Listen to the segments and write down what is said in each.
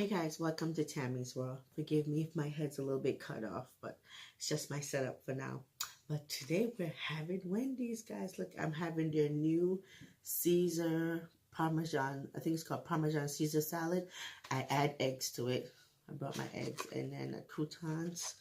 Hey guys, welcome to Tammy's World. Forgive me if my head's a little bit cut off, but it's just my setup for now. But today we're having Wendy's, guys. Look, I'm having their new Caesar Parmesan. I think it's called Parmesan Caesar salad. I add eggs to it. I brought my eggs, and then the croutons.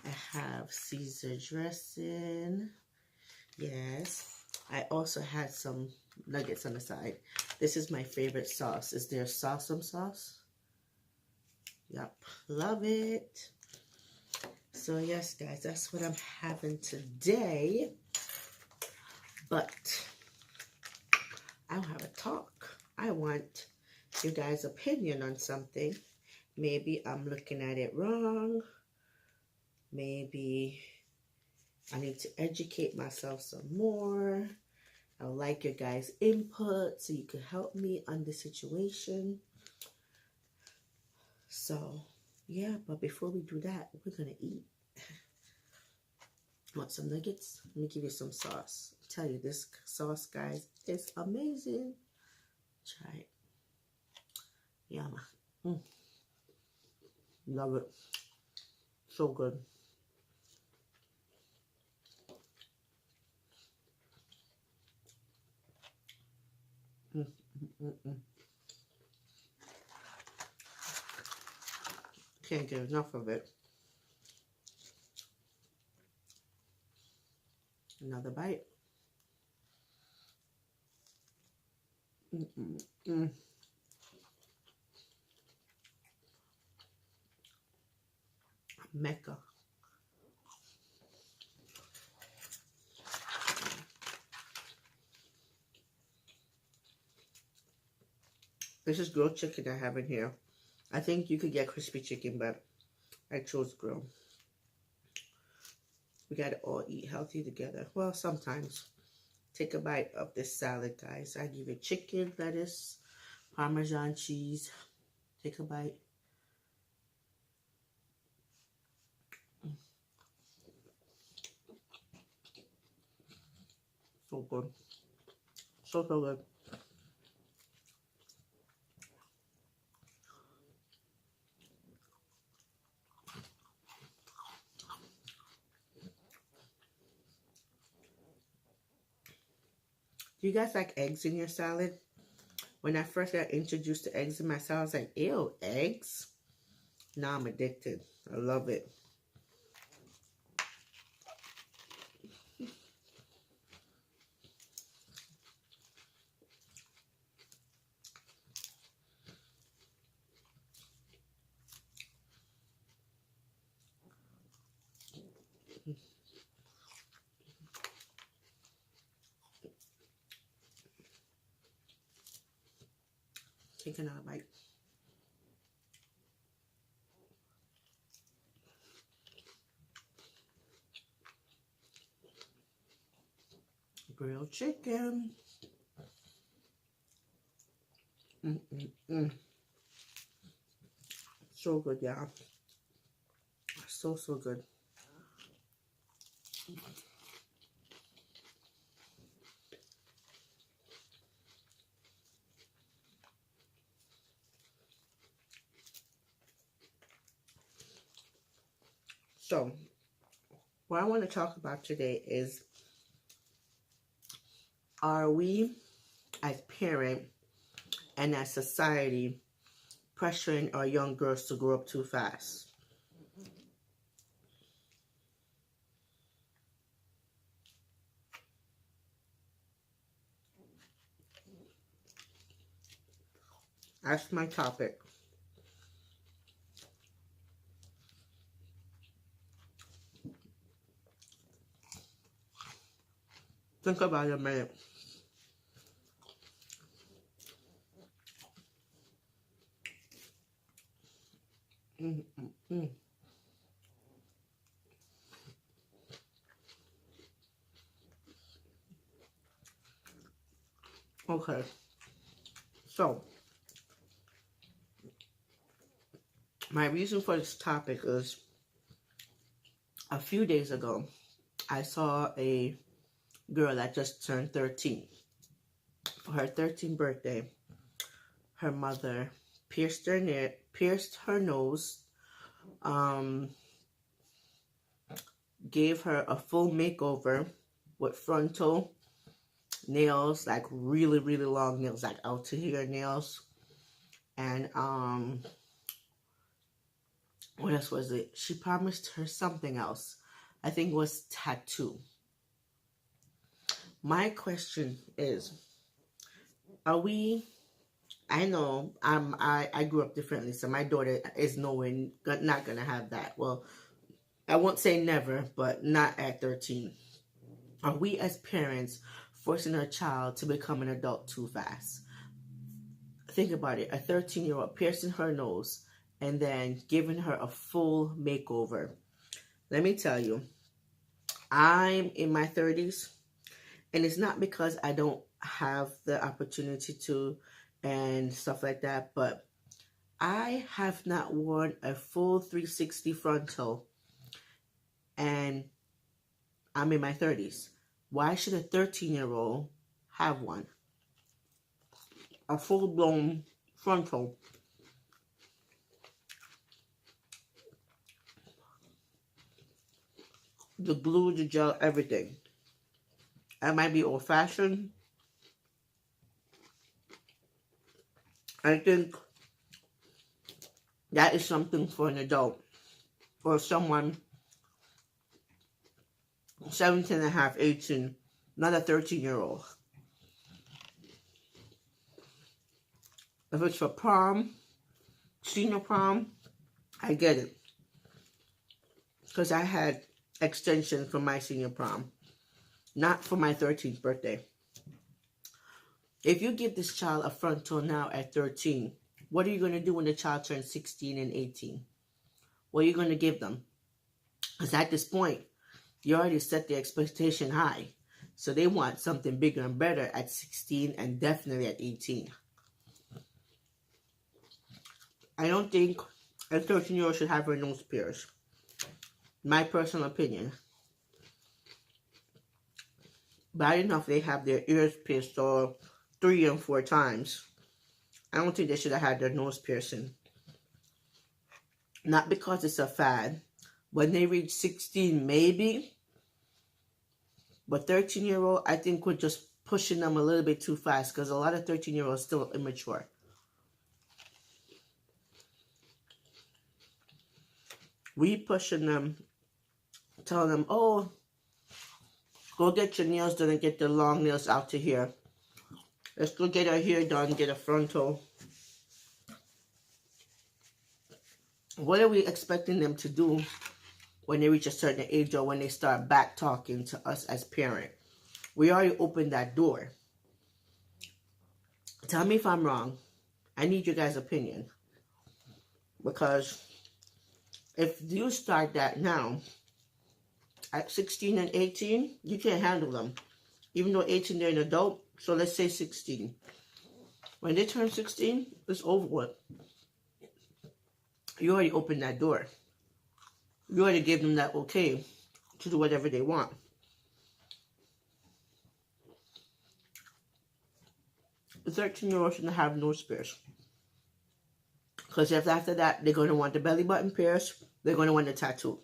I have Caesar dressing. Yes. I also had some nuggets on the side. This is my favorite sauce. Is there salsa sauce? Yep, love it. So yes, guys, that's what I'm having today. But I don't have a talk. I want you guys' opinion on something. Maybe I'm looking at it wrong. Maybe I need to educate myself some more. I would like your guys' input so you can help me on the situation. So, yeah, but before we do that, we're going to eat. Want some nuggets? Let me give you some sauce. I tell you, this sauce, guys, is amazing. Try it. Yum. Love it. So good. Can't get enough of it. Another bite. Mecca. This is grilled chicken I have in here. I think you could get crispy chicken, but I chose grilled. We gotta all eat healthy together. Well, sometimes. Take a bite of this salad, guys. I give it chicken, lettuce, Parmesan cheese. Take a bite. So good. So good. Do you guys like eggs in your salad? When I first got introduced to eggs in my salad, I was like, ew, eggs? Now I'm addicted. I love it. Take another bite. Grilled chicken. So good, y'all. So good. So, what I want to talk about today is, are we as parents and as society pressuring our young girls to grow up too fast? That's my topic. Think about it a minute. Okay, so my reason for this topic is, a few days ago, I saw a girl that just turned 13. For her 13th birthday, her mother pierced her nose, gave her a full makeover with frontal nails, like really, really long nails, like out to here nails. And what else was it? She promised her something else. I think it was tattoo. My question is, are we, I know I grew up differently, so my daughter is nowhere, not gonna have that. Well, I won't say never, but not at 13. Are we as parents forcing our child to become an adult too fast? Think about it. A 13-year-old piercing her nose and then giving her a full makeover. Let me tell you, I'm in my 30s, and it's not because I don't have the opportunity to and stuff like that, but I have not worn a full 360 frontal, and I'm in my 30s. Why should a 13-year-old have one? A full-blown frontal. The glue, the gel, everything. I might be old-fashioned. I think that is something for an adult or someone 17 and a half, 18, not a 13-year-old. If it's for prom, senior prom, I get it. Because I had extensions for my senior prom, not for my 13th birthday. If you give this child a frontal now at 13, what are you going to do when the child turns 16 and 18? What are you going to give them? Because at this point, you already set the expectation high. So they want something bigger and better at 16 and definitely at 18. I don't think a 13-year-old should have her nose pierced. My personal opinion. Bad enough they have their ears pierced all 3 and 4 times. I don't think they should have had their nose piercing. Not because it's a fad. When they reach 16, maybe. But 13-year-old, I think we're just pushing them a little bit too fast because a lot of 13-year-olds still immature. We pushing them, telling them, oh, go get your nails done and get the long nails out to here. Let's go get our hair done, get a frontal. What are we expecting them to do when they reach a certain age or when they start back talking to us as parents? We already opened that door. Tell me if I'm wrong. I need your guys' opinion. Because if you start that now, at 16 and 18, you can't handle them. Even though 18, they're an adult, so let's say 16. When they turn 16, it's over with. You already opened that door. You already gave them that okay to do whatever they want. The 13-year-old shouldn't have nose pierced. Because if after that, they're going to want the belly button pierced, they're going to want a tattoo.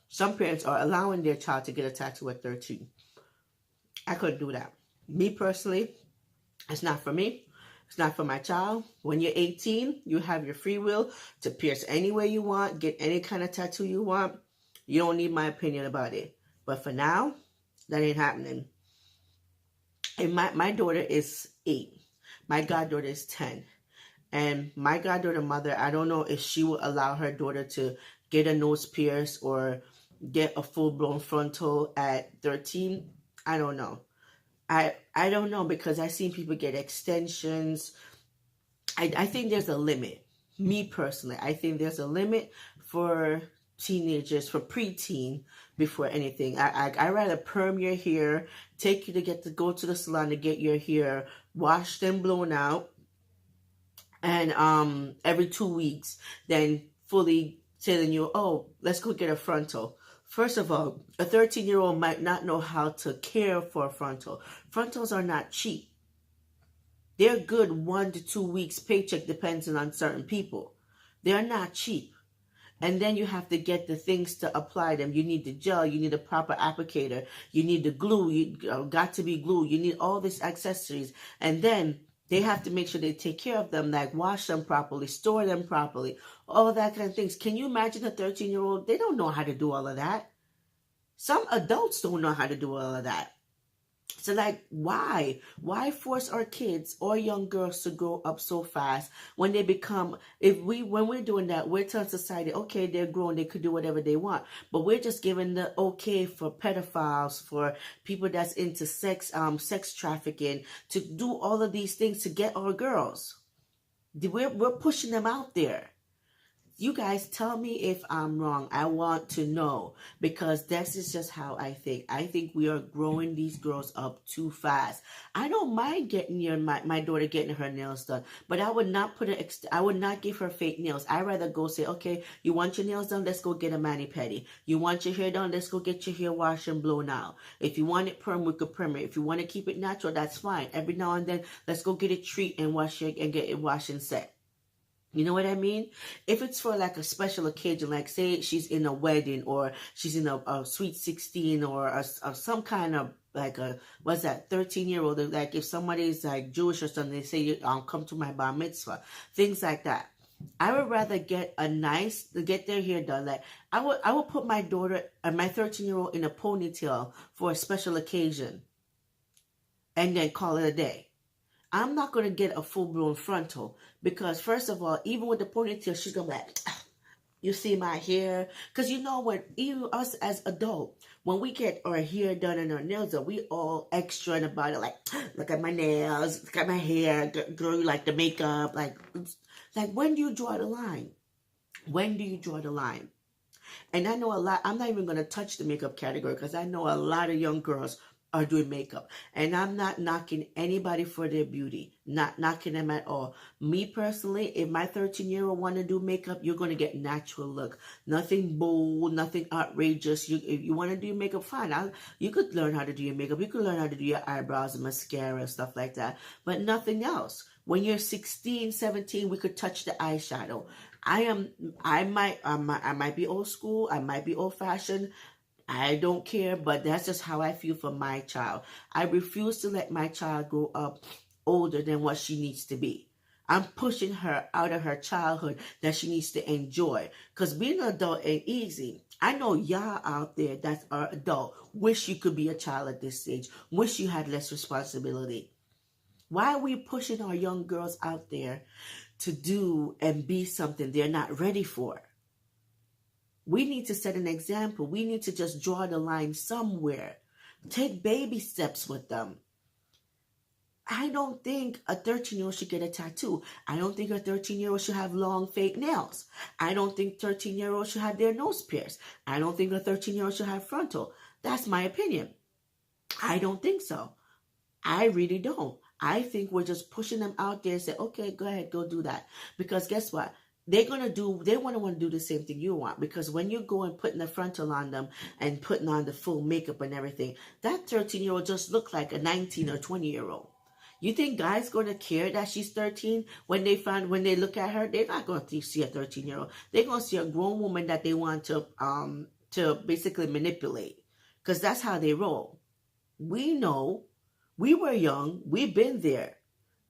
Some parents are allowing their child to get a tattoo at 13. I couldn't do that. Me personally, it's not for me. It's not for my child. When you're 18, you have your free will to pierce any way you want, get any kind of tattoo you want. You don't need my opinion about it. But for now, that ain't happening. And my daughter is 8. My goddaughter is 10. And my goddaughter mother, I don't know if she will allow her daughter to get a nose pierce or get a full-blown frontal at 13. I don't know. I don't know because I've seen people get extensions. I think there's a limit. Me personally, I think there's a limit for teenagers, for preteen, before anything. I rather perm your hair, take you to go to the salon to get your hair washed and blown out, and every 2 weeks, then fully telling you, oh, let's go get a frontal. First of all, a 13-year-old might not know how to care for a frontal. Frontals are not cheap. They're good 1 to 2 weeks paycheck, depending on certain people. They're not cheap. And then you have to get the things to apply them. You need the gel, you need a proper applicator, you need the glue, you got to be glue, you need all these accessories. And then they have to make sure they take care of them, like wash them properly, store them properly, all that kind of things. Can you imagine a 13-year-old? They don't know how to do all of that. Some adults don't know how to do all of that. So like, why? Why force our kids or young girls to grow up so fast when they become, when we're doing that, we're telling society, okay, they're grown, they could do whatever they want. But we're just giving the okay for pedophiles, for people that's into sex trafficking, to do all of these things to get our girls. We're pushing them out there. You guys tell me if I'm wrong. I want to know, because this is just how I think. I think we are growing these girls up too fast. I don't mind getting my daughter getting her nails done, but I would not I would not give her fake nails. I'd rather go say, okay, you want your nails done? Let's go get a mani-pedi. You want your hair done? Let's go get your hair washed and blown out. If you want it perm, we could perm it. If you want to keep it natural, that's fine. Every now and then, let's go get a treat and and get it washed and set. You know what I mean? If it's for like a special occasion, like say she's in a wedding or she's in a sweet 16 or some kind of like what's that, 13-year-old, like if somebody's like Jewish or something, they say, come to my bar mitzvah, things like that. I would rather get get their hair done. Like I would put my daughter and my 13-year-old in a ponytail for a special occasion and then call it a day. I'm not going to get a full-blown frontal because, first of all, even with the ponytail, she's going to be like, you see my hair? Because you know what, even us as adults, when we get our hair done and our nails done, we all extra about it, like, look at my nails, look at my hair, girl, you like the makeup. Like, when do you draw the line? When do you draw the line? And I know a lot, I'm not even going to touch the makeup category because I know a lot of young girls are doing makeup. And I'm not knocking anybody for their beauty. Not knocking them at all. Me personally, if my 13-year-old want to do makeup, you're going to get natural look. Nothing bold, nothing outrageous. If you want to do your makeup, fine. You could learn how to do your makeup. You could learn how to do your eyebrows and mascara, stuff like that. But nothing else. When you're 16, 17, we could touch the eyeshadow. I might be old school. I might be old fashioned. I don't care, but that's just how I feel for my child. I refuse to let my child grow up older than what she needs to be. I'm pushing her out of her childhood that she needs to enjoy. Because being an adult ain't easy. I know y'all out there that are adult wish you could be a child at this stage. Wish you had less responsibility. Why are we pushing our young girls out there to do and be something they're not ready for? We need to set an example. We need to just draw the line somewhere. Take baby steps with them. I don't think a 13-year-old should get a tattoo. I don't think a 13-year-old should have long fake nails. I don't think 13-year-olds should have their nose pierced. I don't think a 13-year-old should have frontal. That's my opinion. I don't think so. I really don't. I think we're just pushing them out there and say, okay, go ahead, go do that. Because guess what? They want to do the same thing you want, because when you go and putting the frontal on them and putting on the full makeup and everything, that 13-year-old just look like a 19 or 20-year-old. You think guys going to care that she's 13 when they look at her? They're not going to see a 13-year-old. They're going to see a grown woman that they want to basically manipulate, because that's how they roll. We know. We were young. We've been there.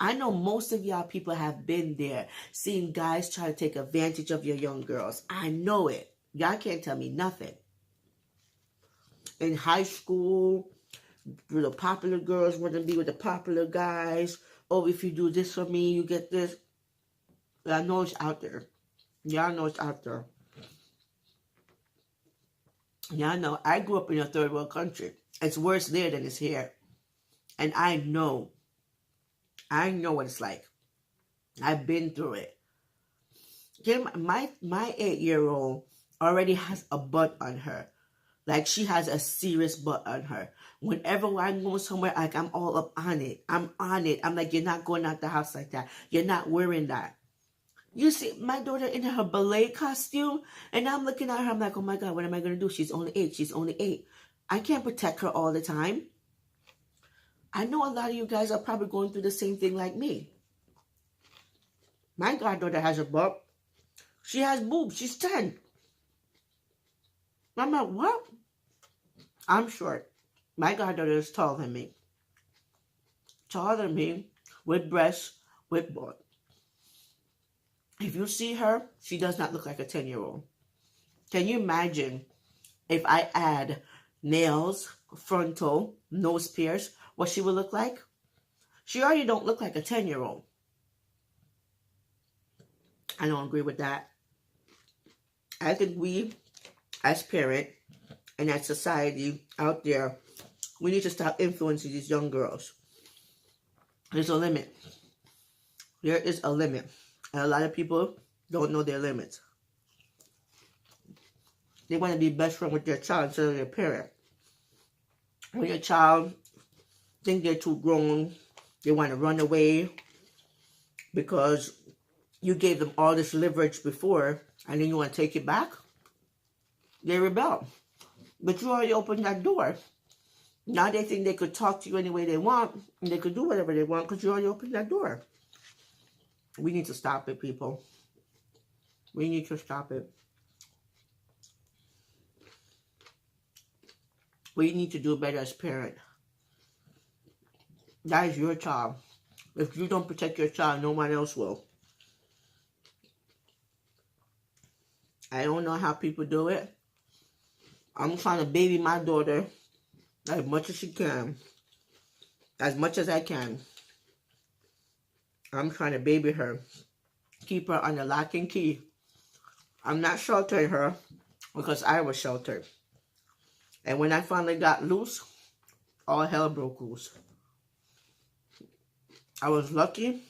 I know most of y'all people have been there, seeing guys try to take advantage of your young girls. I know it. Y'all can't tell me nothing. In high school, the popular girls want to be with the popular guys. Oh, if you do this for me, you get this. I know it's out there. Y'all know it's out there. Y'all know I grew up in a third world country. It's worse there than it's here. And I know what it's like. I've been through it. My 8-year-old already has a butt on her. Like, she has a serious butt on her. Whenever I'm going somewhere, like, I'm all up on it. I'm on it. I'm like, you're not going out the house like that. You're not wearing that. You see my daughter in her ballet costume, and I'm looking at her. I'm like, oh my God, what am I going to do? She's only 8. She's only 8. I can't protect her all the time. I know a lot of you guys are probably going through the same thing like me. My goddaughter has a butt. She has boobs. She's 10. I'm like, what? I'm short. My goddaughter is taller than me. Taller than me, with breasts, with butt. If you see her, she does not look like a 10-year-old. Can you imagine if I add nails, frontal, nose pierce, what she would look like? She already don't look like a 10-year-old. I don't agree with that. I think we, as parents and as society out there, we need to stop influencing these young girls. There's a limit. There is a limit. And a lot of people don't know their limits. They want to be best friend with their child instead of their parent. When your child think they're too grown, they want to run away because you gave them all this leverage before and then you want to take it back, they rebel. But you already opened that door. Now they think they could talk to you any way they want and they could do whatever they want because you already opened that door. We need to stop it, people. We need to stop it. We need to do better as parents. That is your child. If you don't protect your child, no one else will. I don't know how people do it. I'm trying to baby my daughter as much as she can. As much as I can. I'm trying to baby her. Keep her under lock and key. I'm not sheltering her because I was sheltered. And when I finally got loose, all hell broke loose. I was lucky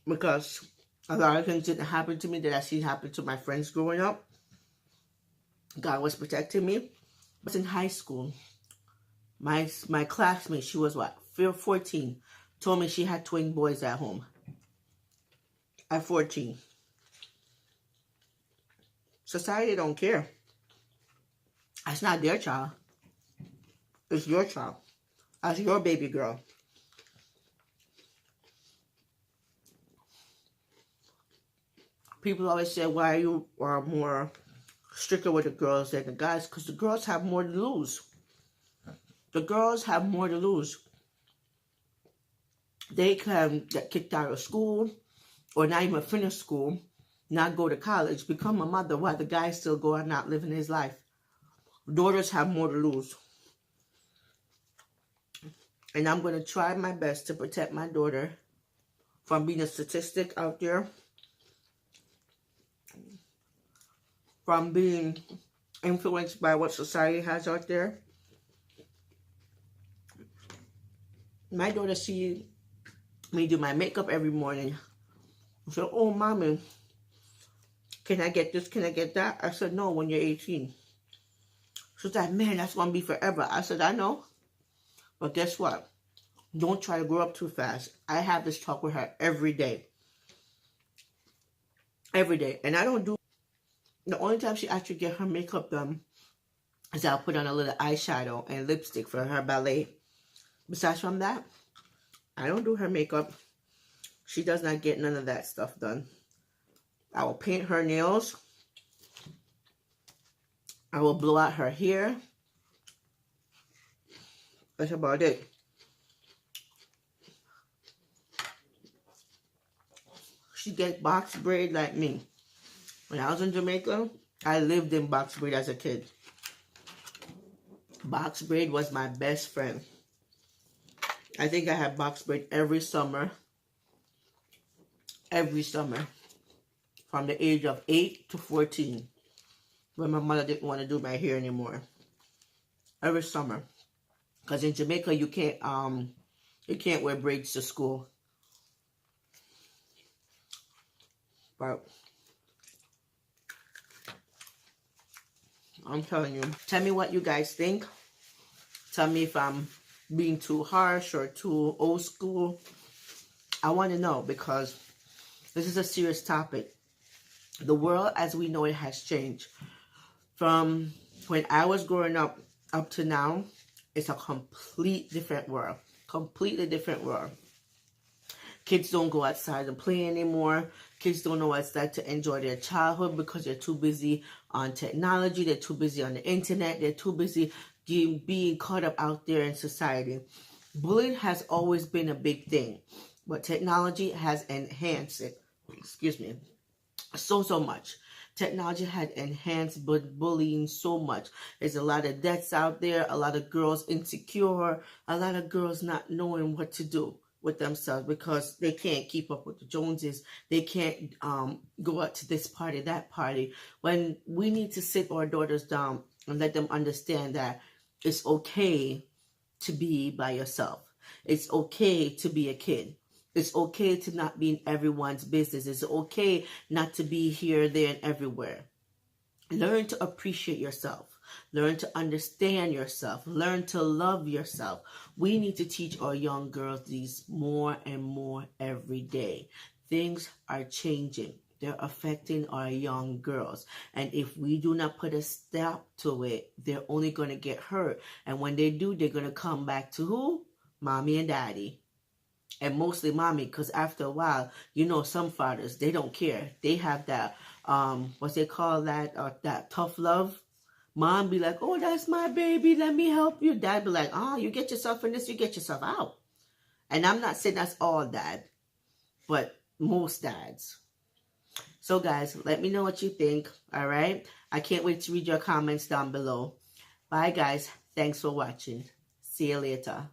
because a lot of things didn't happen to me that I seen happen to my friends growing up. God was protecting me. I was in high school. My classmate, she was what, 14, told me she had twin boys at home. At 14. Society don't care. That's not their child. It's your child. That's your baby girl. People always say, why you are more stricter with the girls than the guys? Because the girls have more to lose. The girls have more to lose. They can get kicked out of school or not even finish school, not go to college, become a mother while the guy still going out living his life. Daughters have more to lose. And I'm going to try my best to protect my daughter from being a statistic out there, from being influenced by what society has out there. My daughter sees me do my makeup every morning. She said, oh, mommy, can I get this? Can I get that? I said, no, when you're 18. She was like, man, that's going to be forever. I said, I know. But guess what? Don't try to grow up too fast. I have this talk with her every day. Every day. And I don't do... The only time she actually get her makeup done is I'll put on a little eyeshadow and lipstick for her ballet. Besides from that, I don't do her makeup. She does not get none of that stuff done. I will paint her nails. I will blow out her hair. That's about it. She gets box braid like me. When I was in Jamaica, I lived in box braid as a kid. Box braid was my best friend. I think I had box braid every summer. Every summer. From the age of 8 to 14. When my mother didn't want to do my hair anymore. Every summer. Because in Jamaica, you can't wear braids to school. But I'm telling you. Tell me what you guys think. Tell me if I'm being too harsh or too old school. I want to know because this is a serious topic. The world as we know it has changed. From when I was growing up to now, it's a complete different world. Completely different world. Kids don't go outside and play anymore. Kids don't know what it's like to enjoy their childhood because they're too busy on technology. They're too busy on the internet. They're too busy being caught up out there in society. Bullying has always been a big thing, but technology has enhanced it. Excuse me. So much. Technology had enhanced bullying so much. There's a lot of deaths out there, a lot of girls insecure, a lot of girls not knowing what to do with themselves because they can't keep up with the Joneses. They can't go out to this party, that party. When we need to sit our daughters down and let them understand that it's okay to be by yourself. It's okay to be a kid. It's okay to not be in everyone's business. It's okay not to be here, there, and everywhere. Learn to appreciate yourself. Learn to understand yourself. Learn to love yourself. We need to teach our young girls these more and more every day. Things are changing. They're affecting our young girls. And if we do not put a stop to it, they're only going to get hurt. And when they do, they're going to come back to who? Mommy and daddy. And mostly mommy, because after a while, you know, some fathers, they don't care. They have that, what they call that, that tough love. Mom be like, oh, that's my baby. Let me help you. Dad be like, oh, you get yourself in this, you get yourself out. And I'm not saying that's all dad, but most dads. So, guys, let me know what you think, all right? I can't wait to read your comments down below. Bye, guys. Thanks for watching. See you later.